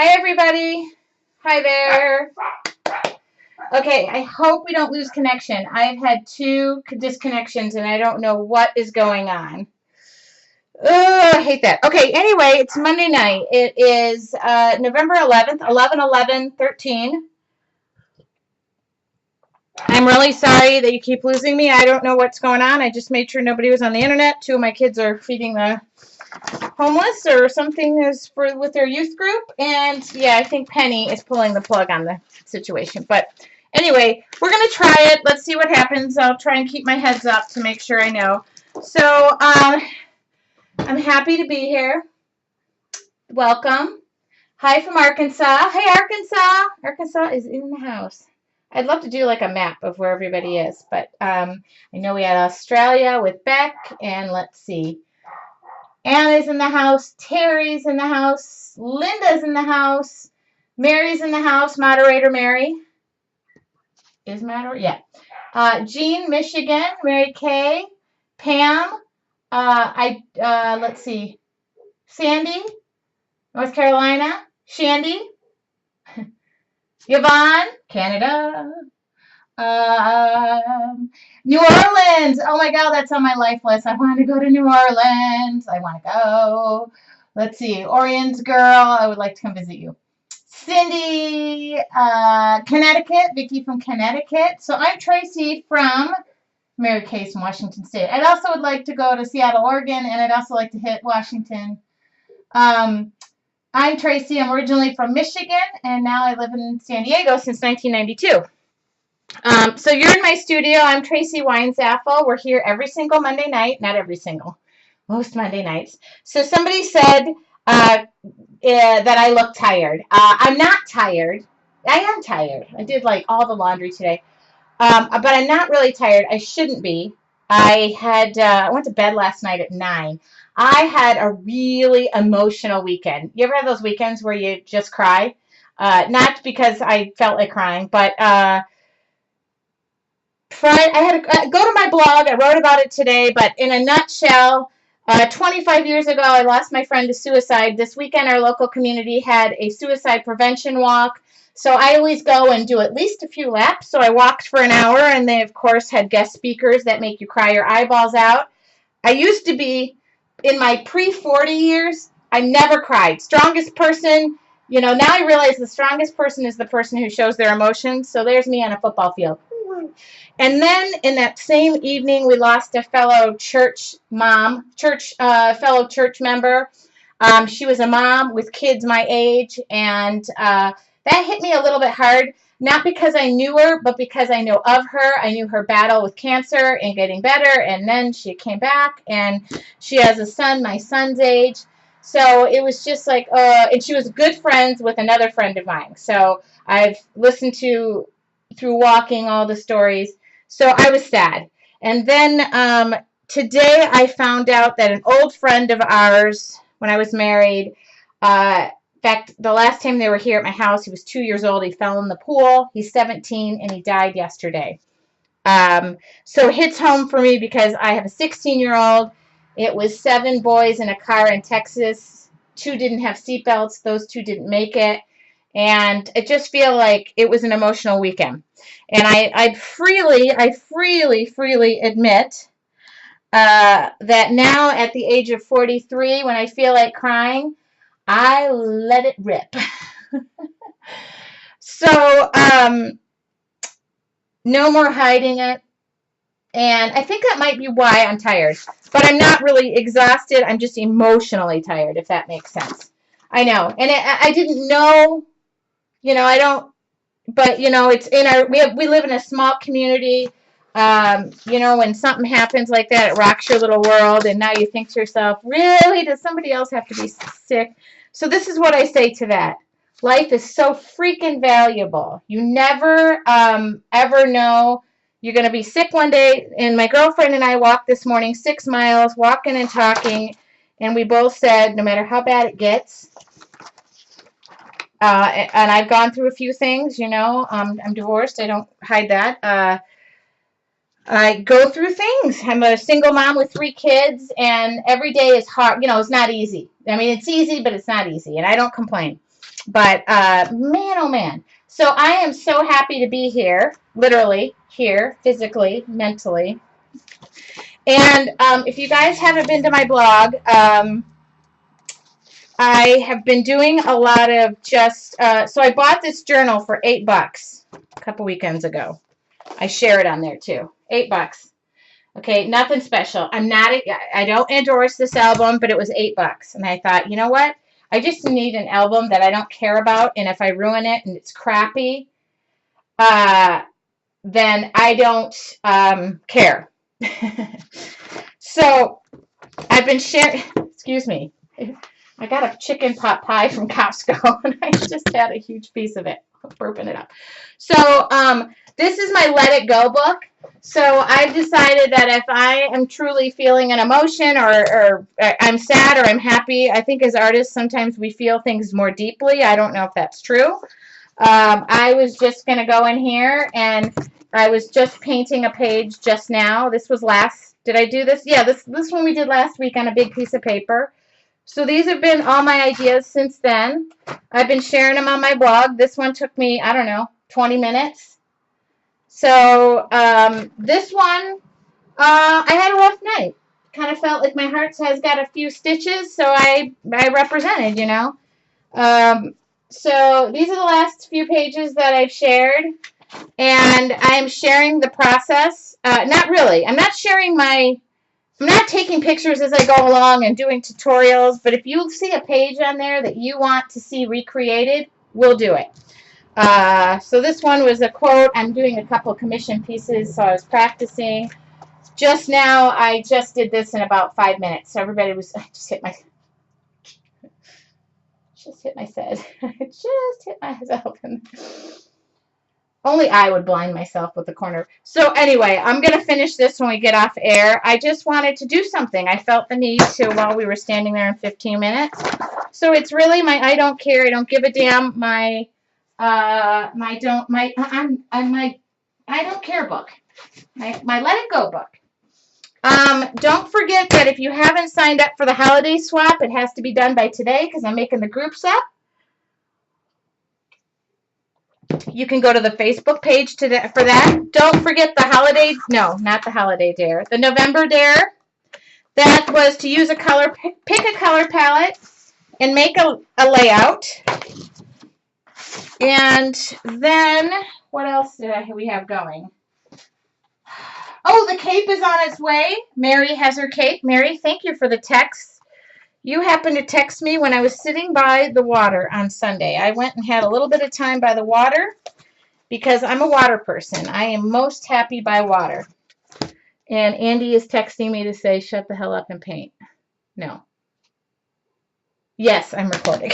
Hi, everybody. Hi there. Okay, I hope we don't lose connection. I've had 2 disconnections, and I don't know what is going on. Ugh, I hate that. Okay, anyway, it's Monday night. It is November 11th, 11/11/13. I'm really sorry that you keep losing me. I don't know what's going on. I just made sure nobody was on the internet. 2 of my kids are feeding the homeless or something is with their youth group, and yeah, I think Penny is pulling the plug on the situation. But anyway, we're gonna try it. Let's see what happens. I'll try and keep my heads up to make sure I know. So I'm happy to be here. Welcome. Hi from Arkansas. Hey, Arkansas. Arkansas is in the house. I'd love to do like a map of where everybody is, but I know we had Australia with Beck, and let's see. Anna's in the house, Terry's in the house, Linda's in the house, Mary's in the house, moderator Mary. Is moderator? Yeah. Jean, Michigan, Mary Kay, Pam, let's see, Sandy, North Carolina, Shandy, Yvonne, Canada, New Orleans. Oh my God, that's on my life list. I want to go to New Orleans. I want to go. Let's see. Orion's girl. I would like to come visit you. Cindy, Connecticut. Vicky from Connecticut. So I'm Tracy from Mary Kay from Washington State. I'd also would like to go to Seattle, Oregon, and I'd also like to hit Washington. I'm Tracy. I'm originally from Michigan, and now I live in San Diego since 1992. So you're in my studio. I'm Tracy Weinzaffel. We're here every single Monday night. Not every single. Most Monday nights. So somebody said that I look tired. I'm not tired. I am tired. I did like all the laundry today. But I'm not really tired. I shouldn't be. I went to bed last night at 9. I had a really emotional weekend. You ever have those weekends where you just cry? Not because I felt like crying, but I had to go to my blog. I wrote about it today, but in a nutshell, 25 years ago, I lost my friend to suicide. This weekend, our local community had a suicide prevention walk. So I always go and do at least a few laps. So I walked for an hour, and they, of course, had guest speakers that make you cry your eyeballs out. I used to be, in my pre-40 years, I never cried. Strongest person, now I realize the strongest person is the person who shows their emotions. So there's me on a football field. And then in that same evening, we lost a fellow church member. She was a mom with kids my age, and that hit me a little bit hard, not because I knew her, but because I know of her. I knew her battle with cancer and getting better, and then she came back, and she has a son my son's age. So it was just like, and she was good friends with another friend of mine. So I've listened to, through walking, all the stories. So I was sad. And then today I found out that an old friend of ours, when I was married, in fact, the last time they were here at my house, he was 2 years old. He fell in the pool. He's 17, and he died yesterday. So it hits home for me because I have a 16-year-old. It was 7 boys in a car in Texas. 2 didn't have seatbelts. Those 2 didn't make it. And I just feel like it was an emotional weekend. And I freely admit that now at the age of 43, when I feel like crying, I let it rip. So, no more hiding it. And I think that might be why I'm tired. But I'm not really exhausted. I'm just emotionally tired, if that makes sense. I know. And I didn't know, I don't, but, it's in we live in a small community. When something happens like that, it rocks your little world. And now you think to yourself, really, does somebody else have to be sick? So this is what I say to that. Life is so freaking valuable. You never, ever know. You're going to be sick one day. And my girlfriend and I walked this morning 6 miles, walking and talking. And we both said, no matter how bad it gets, and I've gone through a few things, I'm divorced. I don't hide that. I go through things. I'm a single mom with 3 kids, and every day is hard. It's not easy. I mean, it's easy, but it's not easy, and I don't complain. But man, oh man. So I am so happy to be here, literally here, physically, mentally. And if you guys haven't been to my blog, I have been doing a lot of just, so I bought this journal for $8 a couple weekends ago. I share it on there too. $8. Okay, nothing special. I don't endorse this album, but it was $8. And I thought, you know what? I just need an album that I don't care about. And if I ruin it and it's crappy, then I don't care. So I've been sharing, excuse me. I got a chicken pot pie from Costco, and I just had a huge piece of it. I'm burping it up. So this is my Let It Go book. So I've decided that if I am truly feeling an emotion or I'm sad or I'm happy, I think as artists sometimes we feel things more deeply. I don't know if that's true. I was just going to go in here, and I was just painting a page just now. This was did I do this? Yeah, this one we did last week on a big piece of paper. So these have been all my ideas since then. I've been sharing them on my blog. This one took me, I don't know, 20 minutes. So this one, I had a rough night. Kind of felt like my heart has got a few stitches, so I represented, you know. So these are the last few pages that I've shared. And I'm sharing the process. Not really. I'm not taking pictures as I go along and doing tutorials, but if you see a page on there that you want to see recreated, we'll do it. So this one was a quote. I'm doing a couple commission pieces, so I was practicing. Just now, I just did this in about 5 minutes. So everybody was, I just hit myself. I just hit myself. Only I would blind myself with the corner. So anyway, I'm going to finish this when we get off air. I just wanted to do something. I felt the need to while we were standing there in 15 minutes. So it's really my I don't care, I don't give a damn, my I don't care book. My Let It Go book. Don't forget that if you haven't signed up for the holiday swap, it has to be done by today because I'm making the groups up. You can go to the Facebook page for that. Don't forget the holiday, no, not the holiday dare, the November dare. That was to use a color, pick a color palette and make a layout. And then, what else did we have going? Oh, the cape is on its way. Mary has her cape. Mary, thank you for the text. You happened to text me when I was sitting by the water on Sunday. I went and had a little bit of time by the water because I'm a water person. I am most happy by water. And Andy is texting me to say, shut the hell up and paint. No. Yes, I'm recording.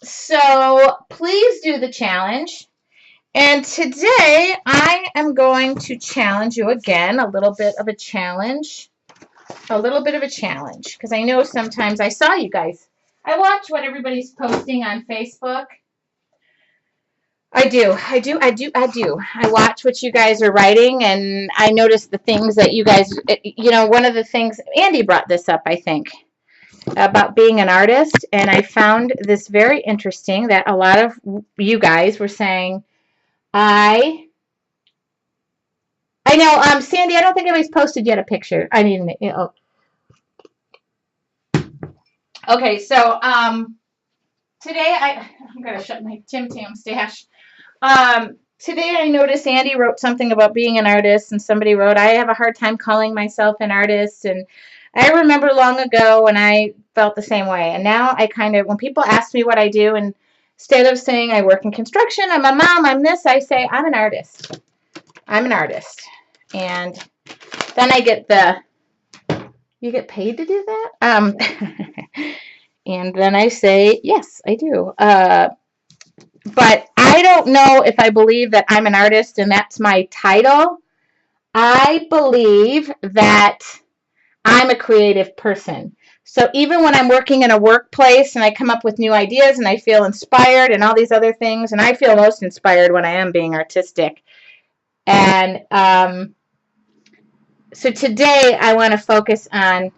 So please do the challenge. And today I am going to challenge you again, a little bit of a challenge, because I know sometimes I saw you guys. I watch what everybody's posting on Facebook. I do. I watch what you guys are writing, and I notice the things that you guys, you know, one of the things, Andy brought this up, I think, about being an artist, and I found this very interesting that a lot of you guys were saying, I know, Sandy, I don't think anybody's posted yet a picture. I need an, oh. Okay, so, today I'm going to shut my Tim Tam stash. Today I noticed Andy wrote something about being an artist, and somebody wrote, I have a hard time calling myself an artist, and I remember long ago when I felt the same way, and now I kind of, when people ask me what I do, and instead of saying I work in construction, I'm a mom, I'm this, I say I'm an artist. I'm an artist. And then I get you get paid to do that? And then I say, yes, I do. But I don't know if I believe that I'm an artist and that's my title. I believe that I'm a creative person. So even when I'm working in a workplace and I come up with new ideas and I feel inspired and all these other things, and I feel most inspired when I am being artistic. And so today I want to focus on